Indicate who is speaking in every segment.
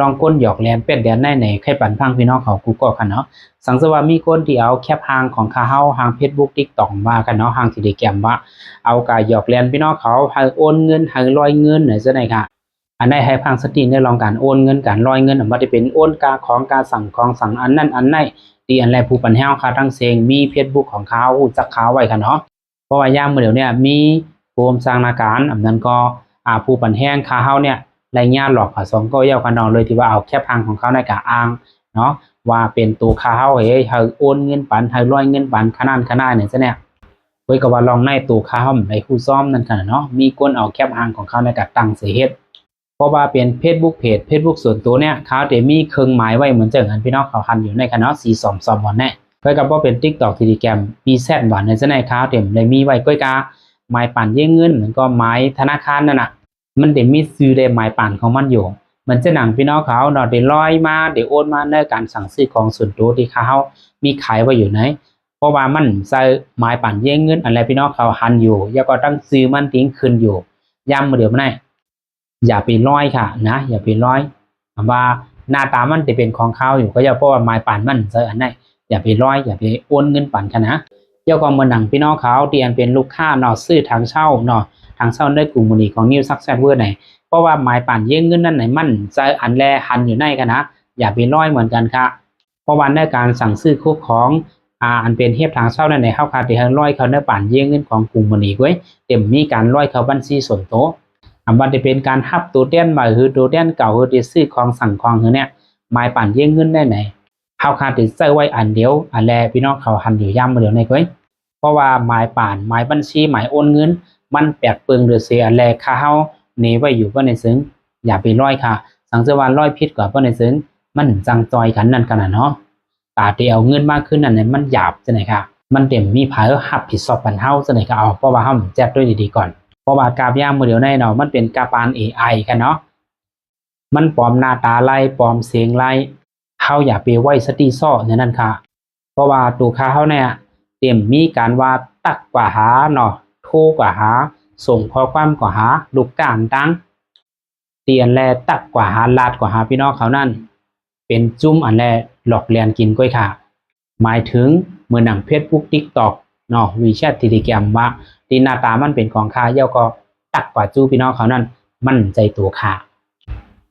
Speaker 1: ลองก้นหยอกแลนเป็ดแดนในใครปั่นพังพี่น้องเขากูก็กันเนาะสังสว่ามีคนที่เอาแคปหางของเขาหาง Facebook TikTok มากันเนาะหางที่ได้แกมว่าเอากายหยอกแลนพี่น้องเขาให้โอนเงินให้ลอยเงินไหนซะไหนค่ะอันใดให้พังสติได้ลองการโอนเงินการลอยเงินบ่ได้เป็นโอนกาของการสั่งของสั่งอันนั้นอันไหนที่อันแรกผู้ปันแห้วค่ะทั้งเซงมี Facebook ของเขาจักเขาไว้ค่ะเนาะเพราะว่ายามมื้อเดี๋ยวเนี่ยมีโฮมสร้างนาการอันนั้นก็ผู้ปันแห้งคาเฮาเนี่ยรายงานหลอกผสมก็เย้ากันนองเลยที่ว่าเอาแคปพังของเขาในกะอ้างเนาะว่าเป็นตัวคาเฮาเฮ้ยโอนเงินปันให้ร้อยเงินปันขนาดเนี่ยซะเนี่ยเว้ยก็ว่าลองในตัวคาเฮาในผู้ซ้อมนั่นกันเนาะมีคนเอาแคปพังของเขาในกะตั้งเสียเฮ็ดเพราะว่าเป็น Facebook เพจ Facebook ส่วนตัวเนี่ยเขาจะมีเครื่องหมายไว้เหมือนเจังอันพี่น้องเขาคันอยู่ในคณะ422วันแน่เพื่อกับว่าเป็น TikTok Telegram มีแซดวันในซะในเขาเต็มเลยมีไว้ก้อยกาหมายปั่นเยื่อเงินเหมือนก็หมายธนาคารนั่นน่ะมันเดี๋ยวมีซื้อได้หมายปั่นของมันอยู่มันจะหนังพี่น้องเขาเนาะเดี๋ยวลอยมาเดี๋ยวโอนมาในการสั่งซื้อของส่วนตัวที่เขามีขายไว้อยู่ไหนเพราะว่ามันใส่หมายปั่นเยื่อเงินอะไรพี่น้องเขาหันอยู่แล้วก็ตั้งซื้อมันทิ้งคืนอยู่ย้ำมาเดี๋ยวไม่ได้อย่าไปร้อยค่ะนะอย่าไปร้อยว่าหน้าตามันจะเป็นของเขาอยู่ก็อย่าเพราะว่าหมายปั่นมันใส่อันไหนอย่าไปร้อยอย่าไปโอนเงินปั่นกันนะเจ้าก็มาหนังพี่น้องเขาที่อันเป็นลูกค้าเนาะซื้อทางเช่าเนาะทางเช่าได้กลุ่มมูลของ New Success เวอร์ไหนเพราะว่าหมายปั่นเยื่อเงินนั่นไหนมันจะอันแลหันอยู่ในกันนะอย่าไปร้อยเหมือนกันค่ะเพราะว่าในการสั่งซื้อคู่ของอันเป็นเทียบทางเช่านั่นไหนเข้าคาที่ให้ร้อยเขาในปั่นเยื่อเงินของกลุ่มมูลไว้เต็มมีการร้อยเขาบัญชีส่วนโตมันจะเป็นการทับตัวเต้นใหม่คือตัวเต้นเก่าคือที่ซื้อของสั่งของเนี่ยหมายปั่นเยื่อเงินได้ไหนเข้าคาที่ใส่ไว้อันเดียวอันแลพี่น้องเขาหันอยู่ย่ำมาเดี๋ยวในก้อยเพราะว่าหมายป่านหมายบัญชีหมายโอนเงินมันแปดเปิงหรือเสียแลค่าเฮาเนไว้อยู่ว่าในซึ้งอย่าไปร้อยค่ะสังเสวานร้อยพิษกว่าว่าในซึ้งมันจังจอยกันนั่นกันเนาะตาที่เอาเงินมากขึ้นนั่นเนี่ยมันหยาบจะไหนค่ะมันเต็มมีภายหับผิดสอบปันเฮาจะไหนก็เอาเพราะว่าเฮาแจ้งด้วยดีๆก่อนเพราะว่ากราบย่างมือเดียวในเนาะมันเป็นกราบาน AI กันเนาะมันปลอมหน้าตาไล่ปลอมเสียงไล่เฮาอย่าไปไว้สติซ้อในนั้นค่ะเพราะว่าตัวค่าเฮาเนี่ยเต็มมีการว่าตักกว่าหาเนาะโทรกว่าหาส่งข้อความกว่าหาลูกการตั้งเตียนแลตักกว่าหาลาดกว่าหาพี่น้องเขานั่นเป็นจุ้มอันแลหลอกเลียนกินก้อยค่ะหมายถึงเมื่อหนังFacebook TikTok เนาะWeChat Telegram ว่าที่หน้าตามันเป็นของค่าเย่าก็ตักกว่าจู้พี่น้องเขานั่นมั่นใจตัวค่ะ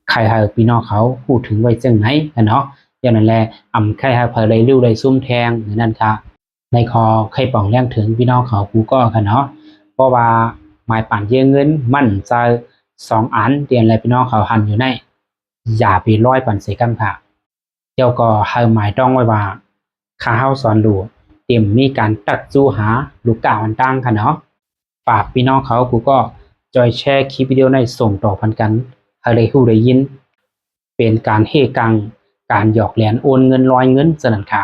Speaker 1: ใครให้พี่น้องเขาพูดถึงไว้จังไหนกันเนาะอย่างนั้นแหละใครให้เพลยริ้วได้ซุ่มแทงนั่นค่ะในคอใครป่องแรงถึงพี่น้องเขากูก็กันเนาะเพราะว่าหมายปั่นเยื่อเงินมั่นใจ2 อันเตียนอะไรพี่น้องเขาหันอยู่ในอย่าไปร้อยปั่นเสกันค่ะเจ้าก็ให้หมายต้องไว้ว่าข้าเฮาสอนดูเตรียมมีการตัดจูหาลูกกาอันตั้งค่ะเนาะฝากพี่น้องเขากูก็จอยแชร์คลิปวิดีโอในส่งต่อพันกันให้ได้ฮู้ได้ยินเป็นการเฮกังการหยอกแหลนโอนเงินลอยเงินสนั่นค่ะ